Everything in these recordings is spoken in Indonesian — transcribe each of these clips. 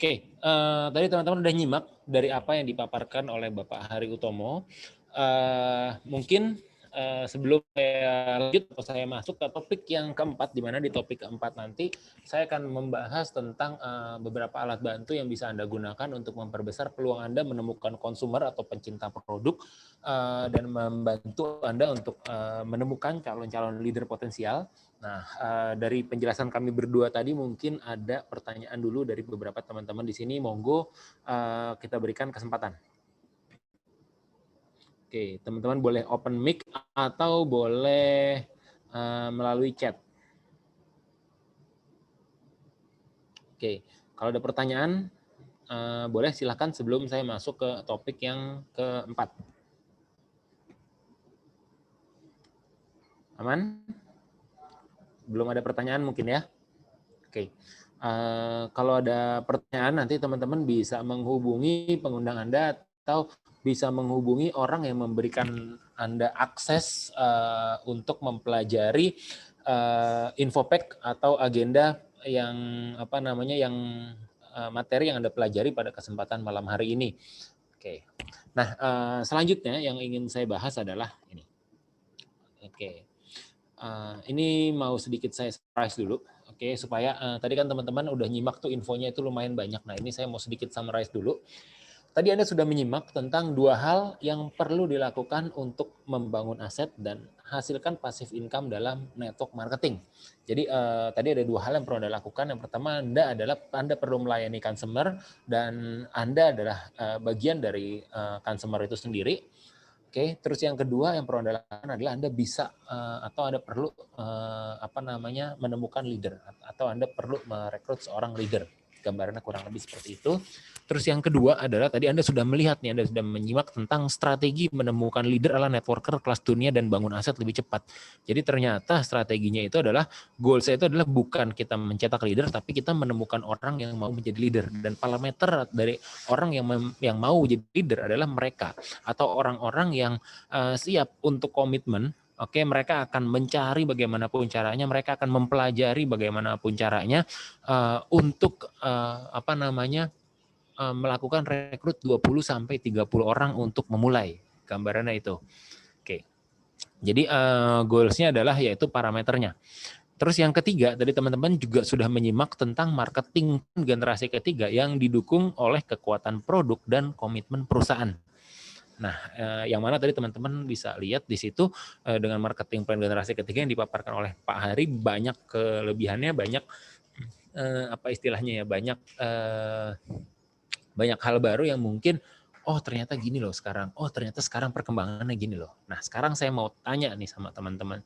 Tadi teman-teman udah nyimak dari apa yang dipaparkan oleh Bapak Hari Utomo. Mungkin sebelum saya lanjut atau saya masuk ke topik yang keempat, di mana di topik keempat nanti saya akan membahas tentang beberapa alat bantu yang bisa Anda gunakan untuk memperbesar peluang Anda menemukan konsumer atau pencinta produk dan membantu Anda untuk menemukan calon-calon leader potensial. Nah, dari penjelasan kami berdua tadi mungkin ada pertanyaan dulu dari beberapa teman-teman di sini. Monggo kita berikan kesempatan. Oke, teman-teman boleh open mic atau boleh melalui chat. Oke, kalau ada pertanyaan boleh silakan sebelum saya masuk ke topik yang keempat. Aman? Belum ada pertanyaan mungkin ya? Oke. Kalau ada pertanyaan nanti teman-teman bisa menghubungi pengundang Anda atau bisa menghubungi orang yang memberikan Anda akses untuk mempelajari infopack atau agenda yang materi yang Anda pelajari pada kesempatan malam hari ini. Oke. Nah, selanjutnya yang ingin saya bahas adalah ini. Oke. Ini mau sedikit saya summarize dulu, oke, supaya tadi kan teman-teman udah nyimak tuh infonya itu lumayan banyak. Nah, ini saya mau sedikit summarize dulu. Tadi Anda sudah menyimak tentang dua hal yang perlu dilakukan untuk membangun aset dan hasilkan passive income dalam network marketing. Jadi tadi ada dua hal yang perlu Anda lakukan. Yang pertama Anda perlu melayani customer dan Anda adalah bagian dari customer itu sendiri. Oke, terus yang kedua yang perlu Anda lakukan adalah Anda bisa atau Anda perlu menemukan leader atau Anda perlu merekrut seorang leader. Gambarannya kurang lebih seperti itu. Terus yang kedua adalah tadi Anda sudah melihat nih, Anda sudah menyimak tentang strategi menemukan leader ala networker kelas dunia dan bangun aset lebih cepat. Jadi ternyata strateginya itu adalah goal saya itu adalah bukan kita mencetak leader, tapi kita menemukan orang yang mau menjadi leader. Dan parameter dari orang yang mau jadi leader adalah mereka atau orang-orang yang siap untuk komitmen. Oke, mereka akan mencari bagaimanapun caranya, mereka akan mempelajari bagaimanapun caranya untuk melakukan rekrut 20 sampai 30 orang untuk memulai. Gambarannya itu. Oke. Jadi goals-nya adalah yaitu parameternya. Terus yang ketiga, tadi teman-teman juga sudah menyimak tentang marketing generasi ketiga yang didukung oleh kekuatan produk dan komitmen perusahaan. Nah, yang mana tadi teman-teman bisa lihat di situ dengan marketing plan generasi ketiga yang dipaparkan oleh Pak Hari banyak kelebihannya, banyak banyak hal baru yang mungkin ternyata gini loh sekarang. Ternyata sekarang perkembangannya gini loh. Nah, sekarang saya mau tanya nih sama teman-teman.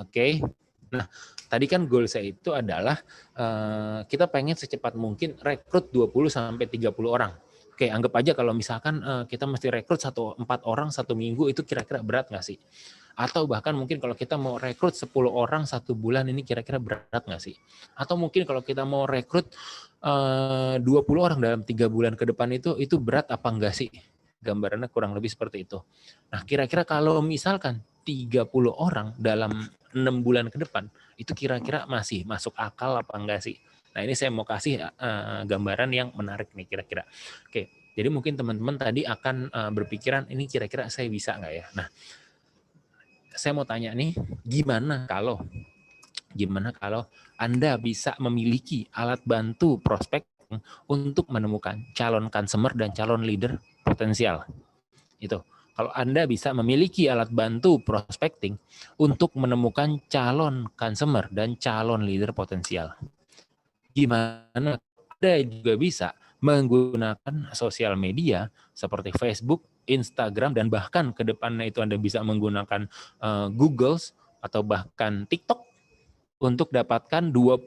Oke. Nah, tadi kan goal saya itu adalah kita pengen secepat mungkin rekrut 20 sampai 30 orang. Oke, anggap aja kalau misalkan kita mesti rekrut 4 orang 1 minggu, itu kira-kira berat nggak sih? Atau bahkan mungkin kalau kita mau rekrut 10 orang 1 bulan, ini kira-kira berat nggak sih? Atau mungkin kalau kita mau rekrut 20 orang dalam 3 bulan ke depan, itu berat apa enggak sih? Gambarannya kurang lebih seperti itu. Nah, kira-kira kalau misalkan 30 orang dalam 6 bulan ke depan, itu kira-kira masih masuk akal apa enggak sih? Nah, ini saya mau kasih gambaran yang menarik nih kira-kira. Oke, jadi mungkin teman-teman tadi akan berpikiran, ini kira-kira saya bisa nggak ya? Nah, saya mau tanya nih, gimana kalau Anda bisa memiliki alat bantu prospek untuk menemukan calon customer dan calon leader potensial? Itu. Kalau Anda bisa memiliki alat bantu prospecting untuk menemukan calon customer dan calon leader potensial. Gimana Anda juga bisa menggunakan sosial media seperti Facebook, Instagram, dan bahkan ke depannya itu Anda bisa menggunakan Google atau bahkan TikTok untuk dapatkan 20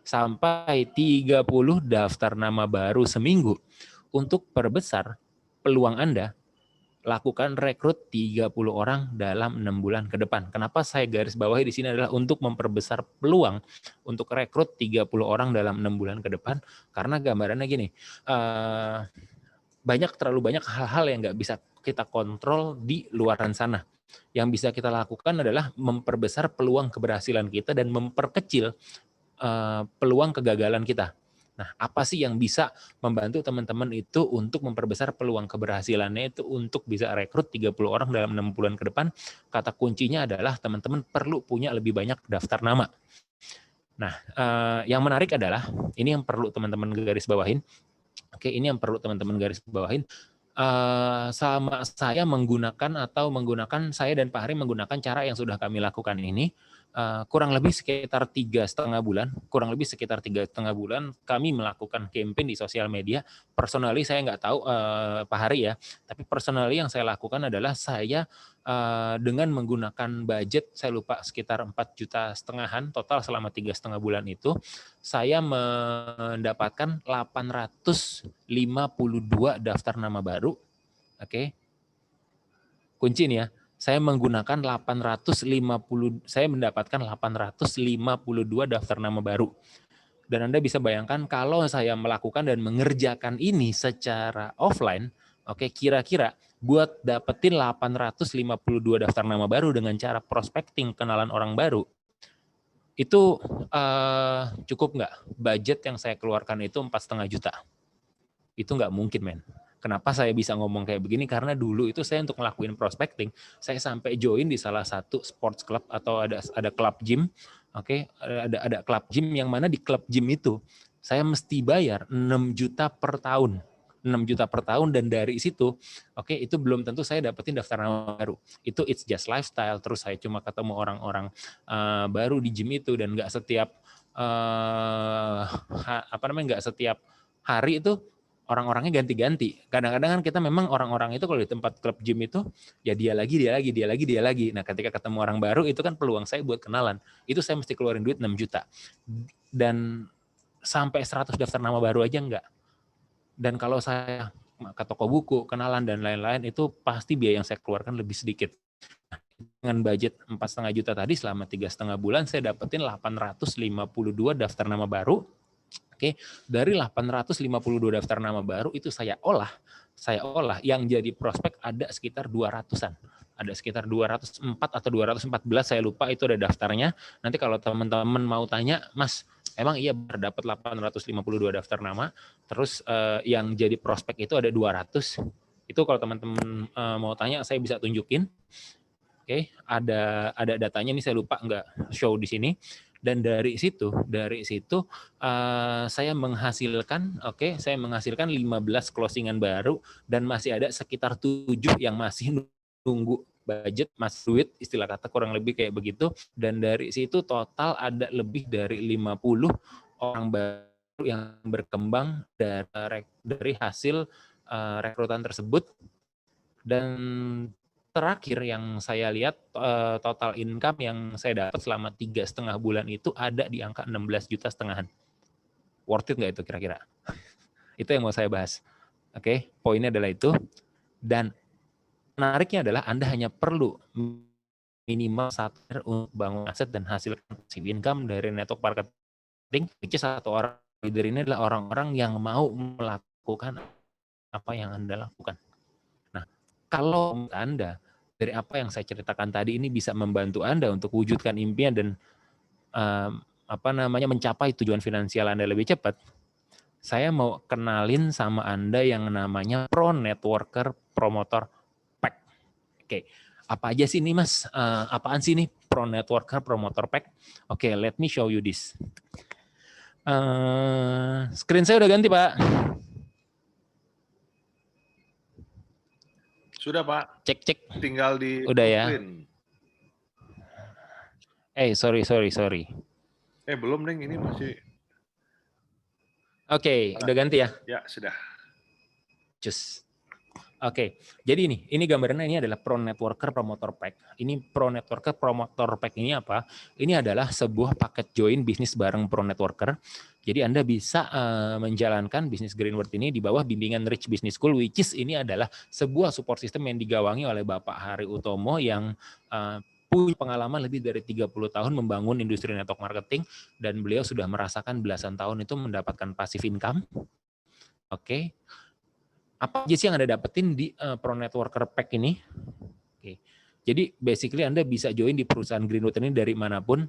sampai 30 daftar nama baru seminggu. Untuk perbesar peluang Anda, lakukan rekrut 30 orang dalam 6 bulan ke depan. Kenapa saya garis bawahi di sini adalah untuk memperbesar peluang untuk rekrut 30 orang dalam 6 bulan ke depan, karena gambarannya gini, terlalu banyak hal-hal yang nggak bisa kita kontrol di luaran sana. Yang bisa kita lakukan adalah memperbesar peluang keberhasilan kita dan memperkecil peluang kegagalan kita. Nah, apa sih yang bisa membantu teman-teman itu untuk memperbesar peluang keberhasilannya itu untuk bisa rekrut 30 orang dalam 6 bulan ke depan? Kata kuncinya adalah teman-teman perlu punya lebih banyak daftar nama. Nah, yang menarik adalah, ini yang perlu teman-teman garis bawahin. Oke, ini yang perlu teman-teman garis bawahin. Sama saya saya dan Pak Hari menggunakan cara yang sudah kami lakukan ini, kurang lebih sekitar 3,5 bulan kami melakukan campaign di sosial media. Personally saya nggak tahu Pak Hari ya, tapi personally yang saya lakukan adalah saya dengan menggunakan budget, saya lupa sekitar 4,5 juta total selama 3,5 bulan itu, saya mendapatkan 852 daftar nama baru. Oke. Kunci nih ya. Saya mendapatkan 852 daftar nama baru. Dan Anda bisa bayangkan kalau saya melakukan dan mengerjakan ini secara offline, oke, kira-kira buat dapetin 852 daftar nama baru dengan cara prospecting, kenalan orang baru, itu cukup nggak? Budget yang saya keluarkan itu 4,5 juta. Itu nggak mungkin, men. Kenapa saya bisa ngomong kayak begini? Karena dulu itu saya untuk ngelakuin prospecting, saya sampai join di salah satu sports club atau ada club gym, oke, ada club gym yang mana di club gym itu saya mesti bayar 6 juta per tahun. 6 juta per tahun, dan dari situ, oke, itu belum tentu saya dapetin daftar nama baru. Itu it's just lifestyle, terus saya cuma ketemu orang-orang baru di gym itu, dan nggak setiap nggak setiap hari itu orang-orangnya ganti-ganti. Kadang-kadang kan kita memang orang-orang itu kalau di tempat klub gym itu, ya dia lagi. Nah, ketika ketemu orang baru, itu kan peluang saya buat kenalan. Itu saya mesti keluarin duit 6 juta. Dan sampai 100 daftar nama baru aja enggak. Dan kalau saya ke toko buku, kenalan, dan lain-lain, itu pasti biaya yang saya keluarkan lebih sedikit. Dengan budget 4,5 juta tadi, selama 3,5 bulan, saya dapetin 852 daftar nama baru. Oke, dari 852 daftar nama baru itu saya olah yang jadi prospek ada sekitar 200-an. Ada sekitar 204 atau 214, saya lupa, itu ada daftarnya. Nanti kalau teman-teman mau tanya, Mas, emang iya dapat 852 daftar nama, terus yang jadi prospek itu ada 200. Itu kalau teman-teman mau tanya, saya bisa tunjukin. Oke, ada datanya nih, saya lupa nggak show di sini. Dan dari situ saya menghasilkan 15 closingan baru, dan masih ada sekitar 7 yang masih nunggu budget, mas duit, istilah kata kurang lebih kayak begitu. Dan dari situ total ada lebih dari 50 orang baru yang berkembang dari hasil rekrutan tersebut. Dan terakhir yang saya lihat, total income yang saya dapat selama 3,5 bulan itu ada di angka 16 juta setengahan. Worth it nggak itu kira-kira? Itu yang mau saya bahas. Oke, poinnya adalah itu. Dan menariknya adalah Anda hanya perlu minimal 1 year untuk bangun aset dan hasilkan passive income dari network marketing. Which is satu orang leader ini adalah orang-orang yang mau melakukan apa yang Anda lakukan. Nah, kalau Anda dari apa yang saya ceritakan tadi ini bisa membantu Anda untuk wujudkan impian dan mencapai tujuan finansial Anda lebih cepat, saya mau kenalin sama Anda yang namanya Pro Networker Promoter Pack. Oke, apa aja sih ini, Mas? Apaan sih ini Pro Networker Promoter Pack? Oke, let me show you this. Screen saya udah ganti, Pak. Sudah, Pak. Cek. Tinggal di udah ya. Sorry. Belum, Neng. Ini masih. Oke, udah ganti ya? Ya, sudah. Cus. Oke, jadi ini gambarannya, ini adalah Pro Networker Promoter Pack. Ini Pro Networker Promoter Pack ini apa? Ini adalah sebuah paket join bisnis bareng Pro Networker. Jadi Anda bisa menjalankan bisnis Greenword ini di bawah bimbingan Rich Business School, which is ini adalah sebuah support system yang digawangi oleh Bapak Hari Utomo yang punya pengalaman lebih dari 30 tahun membangun industri network marketing, dan beliau sudah merasakan belasan tahun itu mendapatkan passive income. Oke. Apa aja sih yang Anda dapetin di Pro Networker Pack ini? Oke. Jadi basically Anda bisa join di perusahaan Greenwood ini dari manapun.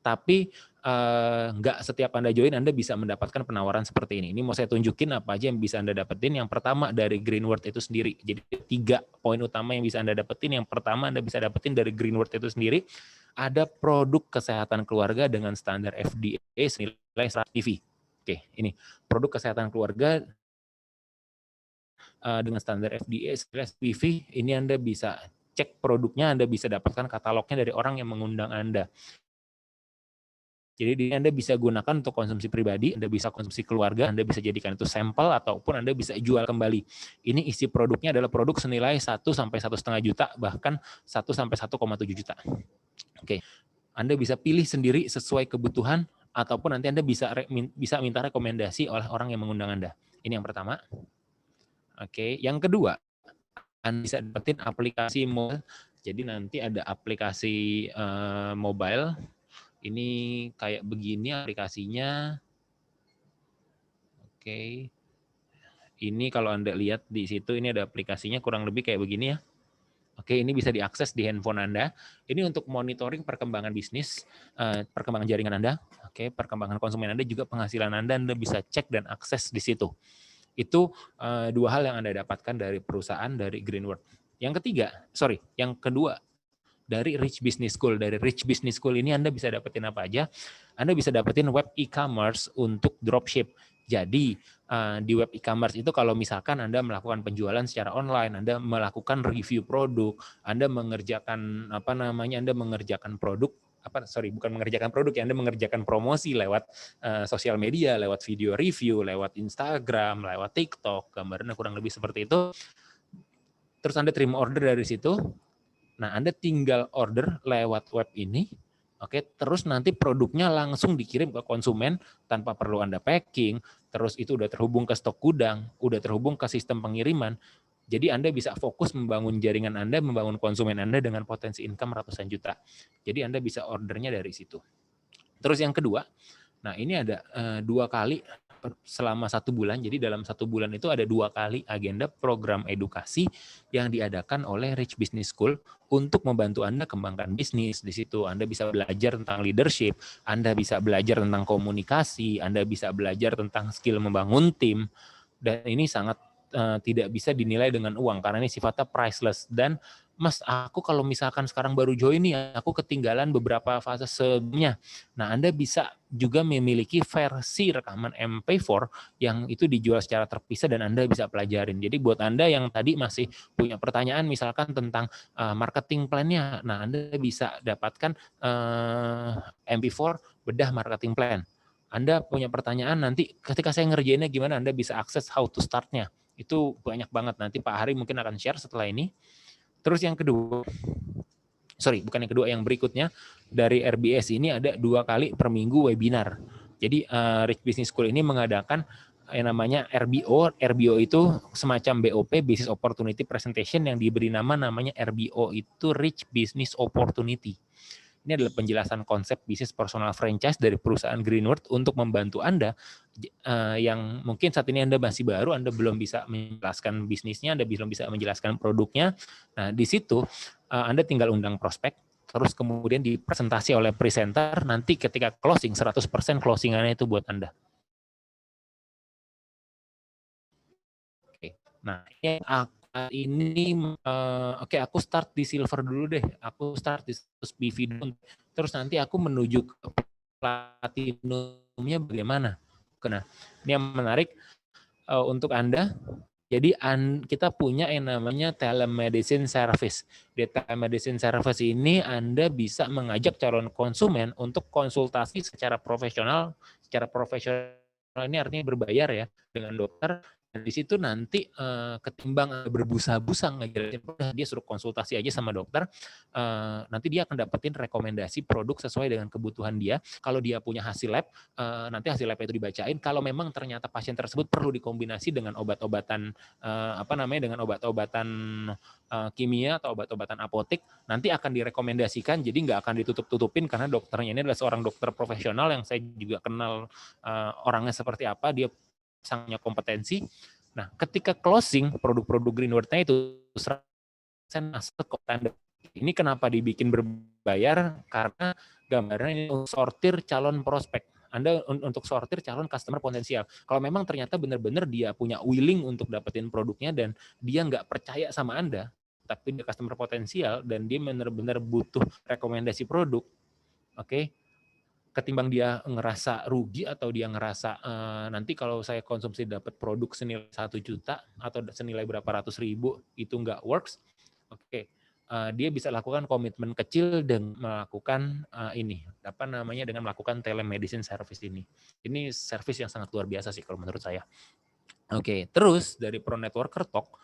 Tapi nggak setiap Anda join Anda bisa mendapatkan penawaran seperti ini. Ini mau saya tunjukin apa aja yang bisa Anda dapetin. Yang pertama dari Greenword itu sendiri. Jadi 3 poin utama yang bisa Anda dapetin. Yang pertama Anda bisa dapetin dari Greenword itu sendiri. Ada produk kesehatan keluarga dengan standar FDA senilai 100 PV. Oke, ini produk kesehatan keluarga dengan standar FDA senilai 100 PV. Ini Anda bisa cek produknya, Anda bisa dapatkan katalognya dari orang yang mengundang Anda. Jadi Anda bisa gunakan untuk konsumsi pribadi, Anda bisa konsumsi keluarga, Anda bisa jadikan itu sampel, ataupun Anda bisa jual kembali. Ini isi produknya adalah produk senilai 1 sampai 1,5 juta, bahkan 1 sampai 1,7 juta. Oke, Anda bisa pilih sendiri sesuai kebutuhan, ataupun nanti Anda bisa minta rekomendasi oleh orang yang mengundang Anda. Ini yang pertama. Oke, yang kedua, Anda bisa dapetin aplikasi mobile. Jadi nanti ada aplikasi mobile. Ini kayak begini aplikasinya. Oke. Ini kalau Anda lihat di situ, ini ada aplikasinya kurang lebih kayak begini ya. Oke, ini bisa diakses di handphone Anda. Ini untuk monitoring perkembangan bisnis, perkembangan jaringan Anda, oke, perkembangan konsumen Anda, juga penghasilan Anda bisa cek dan akses di situ. Itu 2 hal yang Anda dapatkan dari perusahaan dari Greenword. Yang kedua, dari Rich Business School. Dari Rich Business School ini Anda bisa dapetin apa aja? Anda bisa dapetin web e-commerce untuk dropship. Jadi di web e-commerce itu kalau misalkan Anda melakukan penjualan secara online, Anda melakukan review produk, Anda mengerjakan Anda mengerjakan produk bukan mengerjakan produk ya, Anda mengerjakan promosi lewat sosial media, lewat video review, lewat Instagram, lewat TikTok, gambarnya kurang lebih seperti itu. Terus Anda terima order dari situ. Nah, Anda tinggal order lewat web ini, oke, terus nanti produknya langsung dikirim ke konsumen tanpa perlu Anda packing, terus itu udah terhubung ke stok gudang, udah terhubung ke sistem pengiriman. Jadi Anda bisa fokus membangun jaringan Anda, membangun konsumen Anda dengan potensi income ratusan juta. Jadi Anda bisa ordernya dari situ. Terus yang kedua, nah ini ada 2 kali selama 1 bulan. Jadi dalam 1 bulan itu ada 2 kali agenda program edukasi yang diadakan oleh Rich Business School untuk membantu Anda kembangkan bisnis. Di situ Anda bisa belajar tentang leadership, Anda bisa belajar tentang komunikasi, Anda bisa belajar tentang skill membangun tim, dan ini sangat tidak bisa dinilai dengan uang karena ini sifatnya priceless. Dan Mas, aku kalau misalkan sekarang baru join nih, aku ketinggalan beberapa fase sebelumnya. Nah, Anda bisa juga memiliki versi rekaman MP4 yang itu dijual secara terpisah dan Anda bisa pelajarin. Jadi buat Anda yang tadi masih punya pertanyaan misalkan tentang marketing plan-nya, nah Anda bisa dapatkan MP4 bedah marketing plan. Anda punya pertanyaan nanti ketika saya ngerjainnya gimana, Anda bisa akses how to start-nya. Itu banyak banget, nanti Pak Hari mungkin akan share setelah ini. Terus yang kedua, yang berikutnya, dari RBS ini ada 2 kali per minggu webinar. Jadi Rich Business School ini mengadakan yang namanya RBO. RBO itu semacam BOP, Business Opportunity Presentation, yang diberi namanya RBO itu Rich Business Opportunity. Ini adalah penjelasan konsep bisnis personal franchise dari perusahaan Greenword untuk membantu Anda yang mungkin saat ini Anda masih baru, Anda belum bisa menjelaskan bisnisnya, Anda belum bisa menjelaskan produknya. Nah, di situ Anda tinggal undang prospek, terus kemudian dipresentasi oleh presenter, nanti ketika closing, 100% closingannya itu buat Anda. Oke. Nah, ini aku start di silver dulu deh. Aku start di PV dulu. Terus nanti aku menuju ke platinumnya bagaimana? Nah, ini yang menarik untuk Anda. Jadi kita punya yang namanya telemedicine service. Di telemedicine service ini Anda bisa mengajak calon konsumen untuk konsultasi secara profesional. Secara profesional ini artinya berbayar ya, dengan dokter. Dan di situ nanti ketimbang berbusa-busa ngejelasin, dia suruh konsultasi aja sama dokter, nanti dia akan dapetin rekomendasi produk sesuai dengan kebutuhan dia. Kalau dia punya hasil lab, nanti hasil lab itu dibacain. Kalau memang ternyata pasien tersebut perlu dikombinasi dengan obat-obatan dengan obat-obatan kimia atau obat-obatan apotik, nanti akan direkomendasikan. Jadi nggak akan ditutup-tutupin karena dokternya ini adalah seorang dokter profesional yang saya juga kenal orangnya seperti apa, dia sangat kompetensi. Nah, ketika closing produk-produk Greenword-nya itu 100% masuk ke Anda. Ini kenapa dibikin berbayar? Karena gambarnya ini sortir calon prospek. Anda untuk sortir calon customer potensial. Kalau memang ternyata benar-benar dia punya willing untuk dapetin produknya dan dia nggak percaya sama Anda, tapi dia customer potensial dan dia benar-benar butuh rekomendasi produk, oke? Ketimbang dia ngerasa rugi atau dia ngerasa nanti kalau saya konsumsi dapat produk senilai 1 juta atau senilai berapa ratus ribu itu nggak works, oke, dia bisa lakukan komitmen kecil dan melakukan dengan melakukan telemedicine service ini. Ini service yang sangat luar biasa sih kalau menurut saya. Oke, terus dari Pro Networker Talk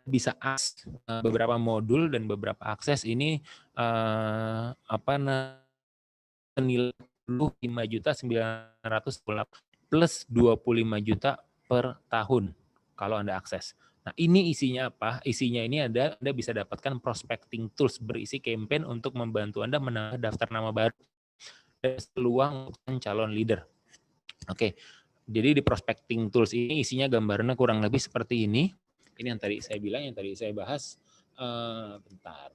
bisa akses beberapa modul dan beberapa akses ini senilai 5.998 plus 25 juta per tahun kalau Anda akses. Nah, ini isinya apa? Isinya ini Anda bisa dapatkan prospecting tools berisi campaign untuk membantu Anda menambah daftar nama baru dan peluang calon leader. Oke. Jadi di prospecting tools ini isinya gambarnya kurang lebih seperti ini. Ini yang tadi saya bilang, yang tadi saya bahas. Bentar.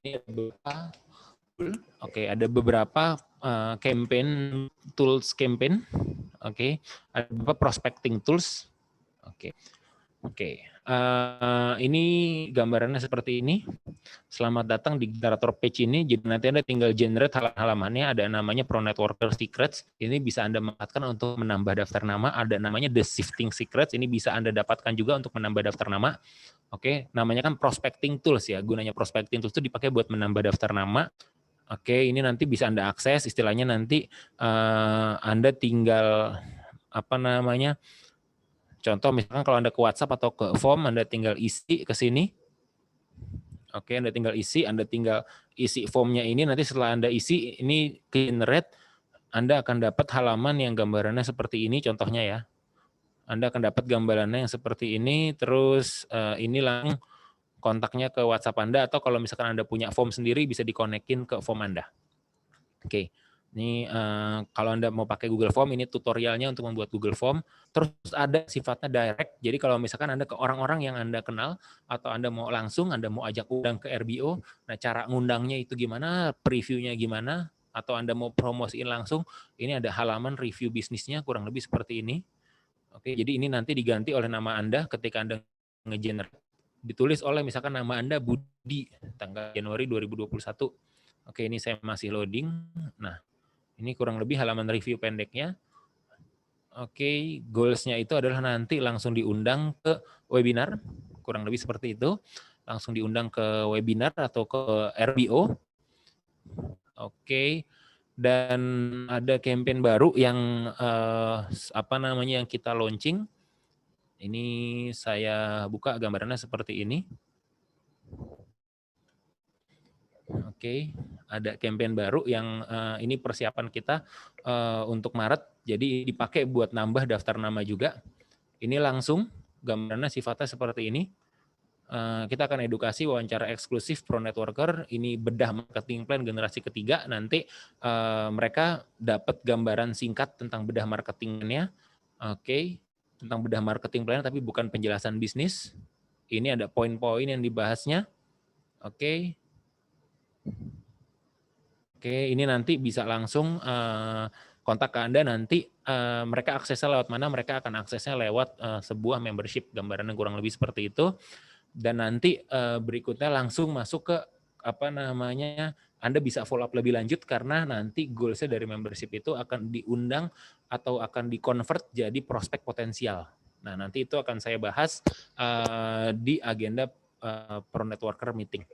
Ini ada beberapa campaign tools campaign. Ada beberapa prospecting tools. Ini gambarannya seperti ini. Selamat datang di generator page ini. Jadi nanti Anda tinggal generate halamannya, ada namanya Pro Networker Secrets. Ini bisa Anda manfaatkan untuk menambah daftar nama. Ada namanya The Shifting Secrets. Ini bisa Anda dapatkan juga untuk menambah daftar nama. Namanya kan prospecting tools ya. Gunanya prospecting tools itu dipakai buat menambah daftar nama. Ini nanti bisa Anda akses. Istilahnya nanti Anda tinggal contoh misalkan kalau Anda ke WhatsApp atau ke form, Anda tinggal isi ke sini. Anda tinggal isi formnya ini, nanti setelah Anda isi, ini generate, Anda akan dapat halaman yang gambarannya seperti ini, contohnya ya. Anda akan dapat gambarannya yang seperti ini, terus ini langsung kontaknya ke WhatsApp Anda, atau kalau misalkan Anda punya form sendiri, bisa dikonekin ke form Anda. Ini kalau Anda mau pakai Google Form, ini tutorialnya untuk membuat Google Form. Terus ada sifatnya direct, jadi kalau misalkan Anda ke orang-orang yang Anda kenal, atau Anda mau langsung, Anda mau ajak undang ke RBO, nah cara ngundangnya itu gimana, previewnya gimana, atau Anda mau promosiin langsung, ini ada halaman review bisnisnya, kurang lebih seperti ini. Jadi ini nanti diganti oleh nama Anda ketika Anda nge-generate. Ditulis oleh misalkan nama Anda Budi, tanggal Januari 2021. Ini saya masih loading. Nah, ini kurang lebih halaman review pendeknya. Goals-nya itu adalah nanti langsung diundang ke webinar, kurang lebih seperti itu. Langsung diundang ke webinar atau ke RBO. Dan ada campaign baru yang yang kita launching. Ini saya buka gambarannya seperti ini. Ada campaign baru yang ini persiapan kita untuk Maret, jadi dipakai buat nambah daftar nama juga. Ini langsung gambarannya sifatnya seperti ini. Kita akan edukasi wawancara eksklusif Pro Networker, ini bedah marketing plan generasi ketiga, nanti mereka dapat gambaran singkat tentang bedah marketingnya. Tentang bedah marketing plan, tapi bukan penjelasan bisnis. Ini ada poin-poin yang dibahasnya. Ini nanti bisa langsung kontak ke Anda, nanti mereka aksesnya lewat mana, mereka akan aksesnya lewat sebuah membership, gambarannya kurang lebih seperti itu. Dan nanti berikutnya langsung masuk ke Anda bisa follow up lebih lanjut, karena nanti goals-nya dari membership itu akan diundang atau akan di-convert jadi prospek potensial. Nah, nanti itu akan saya bahas di agenda Pro Networker meeting.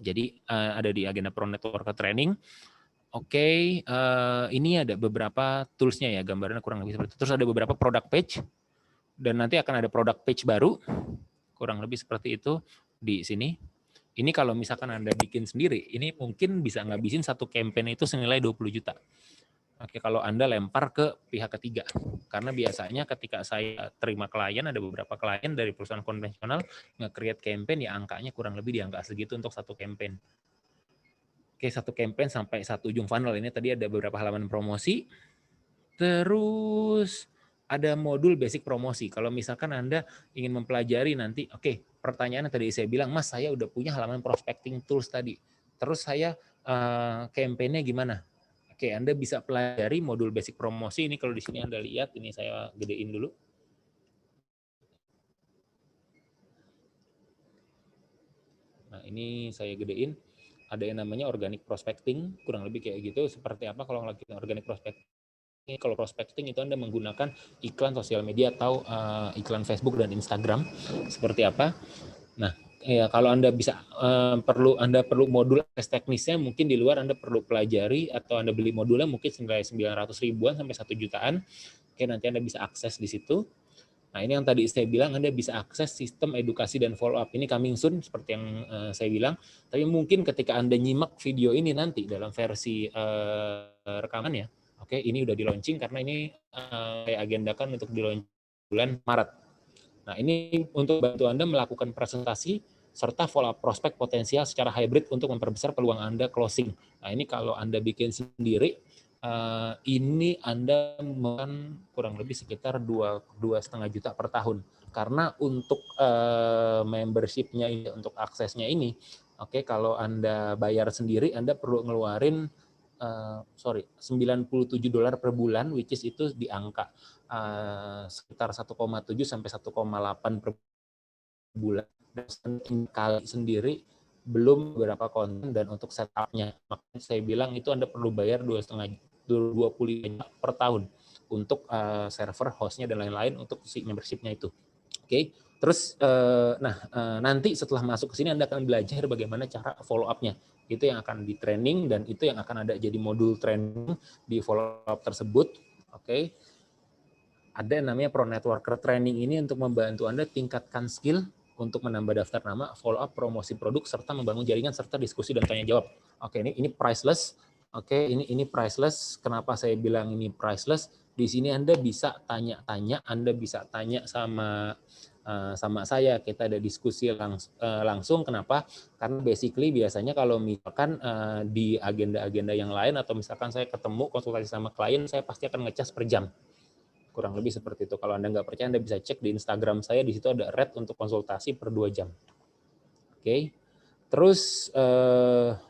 Jadi ada di agenda Pro Networker training. Ini ada beberapa tools-nya ya, gambarnya kurang lebih seperti itu. Terus ada beberapa product page, dan nanti akan ada product page baru, kurang lebih seperti itu di sini. Ini kalau misalkan Anda bikin sendiri, ini mungkin bisa ngabisin satu campaign itu senilai 20 juta. Kalau Anda lempar ke pihak ketiga. Karena biasanya ketika saya terima klien, ada beberapa klien dari perusahaan konvensional nge-create campaign, ya angkanya kurang lebih di angka segitu untuk satu campaign. Satu campaign sampai satu ujung funnel. Ini tadi ada beberapa halaman promosi. Terus ada modul basic promosi. Kalau misalkan Anda ingin mempelajari nanti, oke, pertanyaan yang tadi saya bilang, Mas, saya udah punya halaman prospecting tools tadi. Terus saya campaign-nya gimana? Oke, Anda bisa pelajari modul basic promosi. Ini kalau di sini Anda lihat, ini saya gedein dulu. Nah, ini saya gedein. Ada yang namanya organic prospecting, kurang lebih kayak gitu. Seperti apa kalau ngelakuin organic prospecting? Kalau prospecting itu Anda menggunakan iklan sosial media atau iklan Facebook dan Instagram. Seperti apa? Nah, ya kalau Anda bisa Anda perlu modul teknisnya, mungkin di luar Anda perlu pelajari atau Anda beli modulnya mungkin senilai 900 ribuan sampai 1 jutaan. Oke, nanti Anda bisa akses di situ. Nah, ini yang tadi saya bilang, Anda bisa akses sistem edukasi dan follow up. Ini coming soon, seperti yang saya bilang. Tapi mungkin ketika Anda nyimak video ini nanti dalam versi rekamannya, oke, ini udah di-launching karena ini saya agendakan untuk di-launching bulan Maret. Nah, ini untuk bantu Anda melakukan presentasi serta follow up prospek potensial secara hybrid untuk memperbesar peluang Anda closing. Nah, ini kalau Anda bikin sendiri, ini Anda makan kurang lebih sekitar 2,5 juta per tahun. Karena untuk membership-nya ini, untuk aksesnya ini, oke, kalau Anda bayar sendiri, Anda perlu ngeluarin $97 per bulan, which is itu di angka sekitar 1,7 sampai 1,8 per bulan. Dan kali sendiri belum beberapa konten dan untuk setup-nya. Makanya saya bilang itu Anda perlu bayar 25 per tahun untuk server, hostnya dan lain-lain untuk si membership-nya itu. Oke. Terus nanti setelah masuk ke sini Anda akan belajar bagaimana cara follow up-nya. Itu yang akan di training dan itu yang akan ada jadi modul training di follow up tersebut. Oke. Ada yang namanya Pro Networker Training ini untuk membantu Anda tingkatkan skill untuk menambah daftar nama, follow up, promosi produk, serta membangun jaringan, serta diskusi dan tanya jawab. Oke, ini priceless. Oke, ini priceless. Kenapa saya bilang ini priceless? Di sini Anda bisa tanya-tanya, Anda bisa tanya sama saya, kita ada diskusi langsung. Kenapa? Karena basically biasanya kalau misalkan di agenda-agenda yang lain atau misalkan saya ketemu konsultasi sama klien, saya pasti akan ngecas per jam. Kurang lebih seperti itu. Kalau Anda nggak percaya, Anda bisa cek di Instagram saya, di situ ada rate untuk konsultasi per 2 jam. Oke. Terus,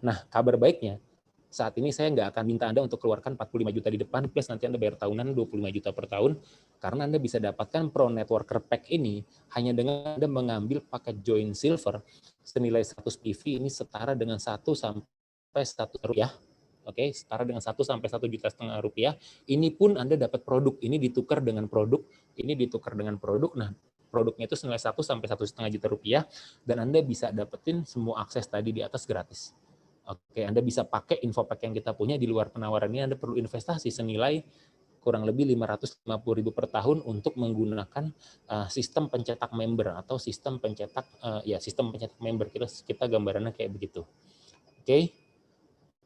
nah kabar baiknya, saat ini saya nggak akan minta Anda untuk keluarkan 45 juta di depan, plus nanti Anda bayar tahunan 25 juta per tahun, karena Anda bisa dapatkan Pro Networker Pack ini hanya dengan Anda mengambil paket Join Silver senilai 100 PV, ini setara dengan 1 sampai 1 rupiah. Oke, setara dengan 1 sampai 1,5 juta rupiah. Ini pun Anda dapat produk, ini ditukar dengan produk, ini ditukar dengan produk. Nah, produknya itu senilai 1 sampai 1,5 juta rupiah, dan Anda bisa dapetin semua akses tadi di atas gratis. Oke, Anda bisa pakai info pack yang kita punya. Di luar penawaran ini Anda perlu investasi senilai kurang lebih 550.000 per tahun untuk menggunakan sistem pencetak member atau sistem pencetak sistem pencetak member. Kita gambarannya kayak begitu. Oke.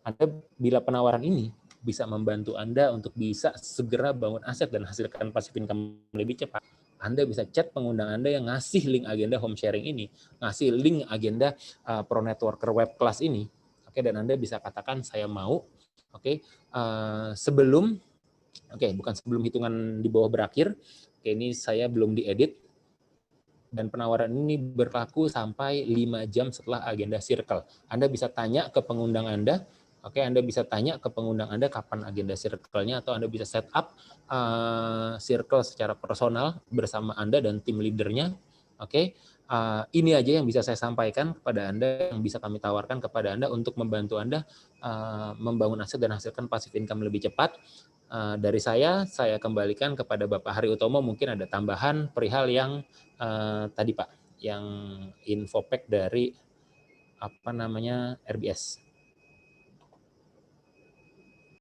Anda bila penawaran ini bisa membantu Anda untuk bisa segera bangun aset dan hasilkan passive income lebih cepat, Anda bisa chat pengundang Anda yang ngasih link agenda home sharing ini, ngasih link agenda Pro Networker Web Class ini, oke, dan Anda bisa katakan saya mau, oke, bukan sebelum hitungan di bawah berakhir, oke, ini saya belum diedit, dan penawaran ini berlaku sampai 5 jam setelah agenda circle. Anda bisa tanya ke pengundang Anda, oke, Anda bisa tanya ke pengundang Anda kapan agenda circle-nya, atau Anda bisa set up circle secara personal bersama Anda dan tim leadernya. Oke, ini aja yang bisa saya sampaikan kepada Anda, yang bisa kami tawarkan kepada Anda untuk membantu Anda membangun aset dan hasilkan passive income lebih cepat. Dari saya kembalikan kepada Bapak Hari Utomo, mungkin ada tambahan perihal yang tadi Pak, yang info pack dari RBS.